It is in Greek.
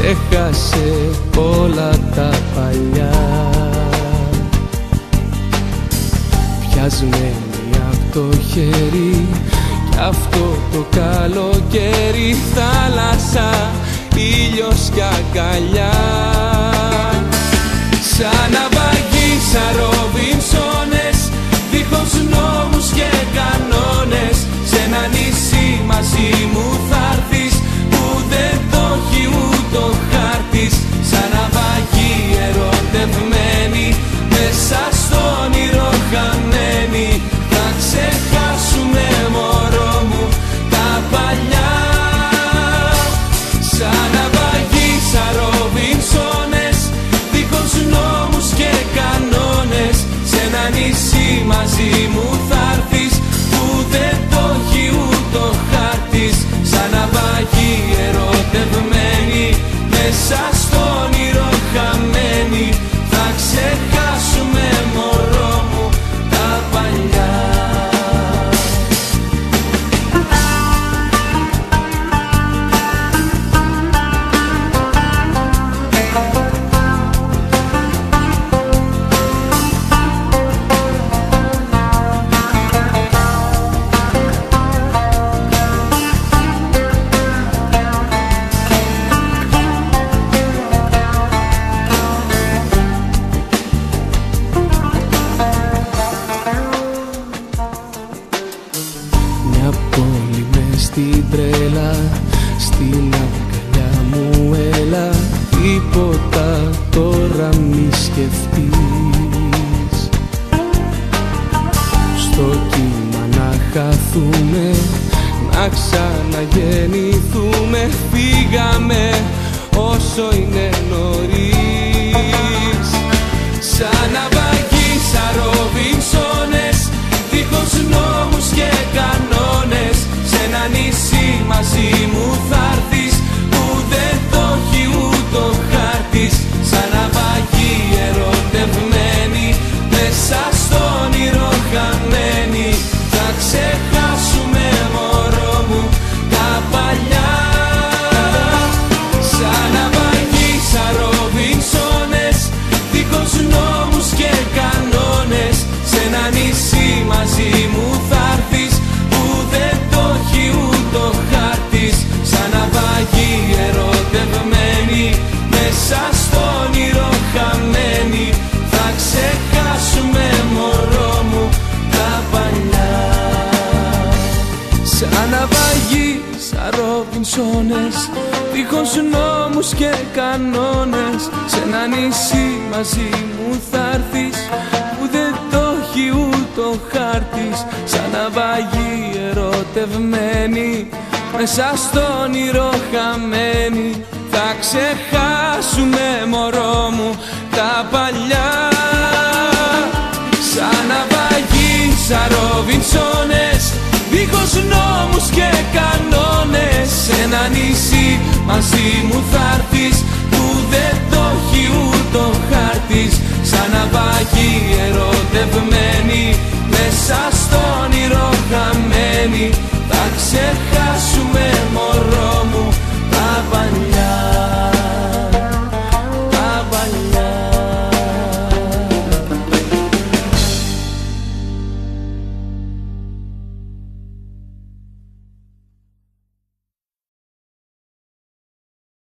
ξέχασε όλα τα παλιά. Πιασμένη απ' το χέρι κι αυτό το καλοκαίρι, θάλασσα, ήλιος κι αγκαλιά. Σαν ναυαγοί, σαν Ρόμπινσονες, δίχως νόμους και κανόνες, σε ένα νησί μαζί μου θα'ρθεις που δεν το έχει ούτε ο χάρτης. Σαν ναυαγοί ερωτευμένοι, μέσα στο όνειρο χαμένοι, θα ξεχάσουμε μωρό μου τα παλιά. Σαν ναυαγοί, σαν Ρόμπινσονες, δίχως νόμους και κανόνες, σε ένα νησί μαζί μου θα'ρθεις που δεν το έχει ούτε ο χάρτης. Σαν ναυαγοί ερωτευμένοι, μέσα στο όνειρο χαμένοι, θα ξεχάσουμε μωρό μου τα παλιά. Μια πόλη μες στην τρέλα, στην αγκαλιά μου έλα, τίποτα τώρα μη σκεφτείς. Στο κύμα να χαθούμε, να ξαναγεννηθούμε, φύγαμε όσο είναι νωρίς. Σαν ναυαγοί, σαν Ρόμπινσονες, δίχως νόμους και κανόνες, σε ένα νησί μαζί μου θα'ρθεις που δεν το έχει ούτε ο χάρτης. Σαν ναυαγοί ερωτευμένοι, μέσα στο όνειρο χαμένοι, θα ξεχάσουμε μωρό μου τα παλιά. Σαν ναυαγοί, σαν Ρόμπινσονες, δίχως νόμους και κανόνες, σε ένα νησί μαζί μου θα'ρθεις που δεν το έχει ούτε ο χάρτης. Σαν ναυαγοί ερωτευμένοι, μέσα στο όνειρο χαμένοι, θα ξεχάσουμε μωρό μου τα παλιά. Σαν ναυαγοί, σαν Ρόμπινσονες, δίχως νόμους και κανόνες, σε ένα νησί μαζί μου θα'ρθεις που δεν το έχει ούτε ο χάρτης. Σαν ναυαγοί ερωτευμένοι, μέσα στο όνειρο χαμένοι, θα ξεχάσουμε μωρό μου τα παλιά. Σαν ναυαγοί, σαν Ρόμπινσονες, δίχως νόμους και κανόνες, σε ένα νησί μαζί μου θα'ρθεις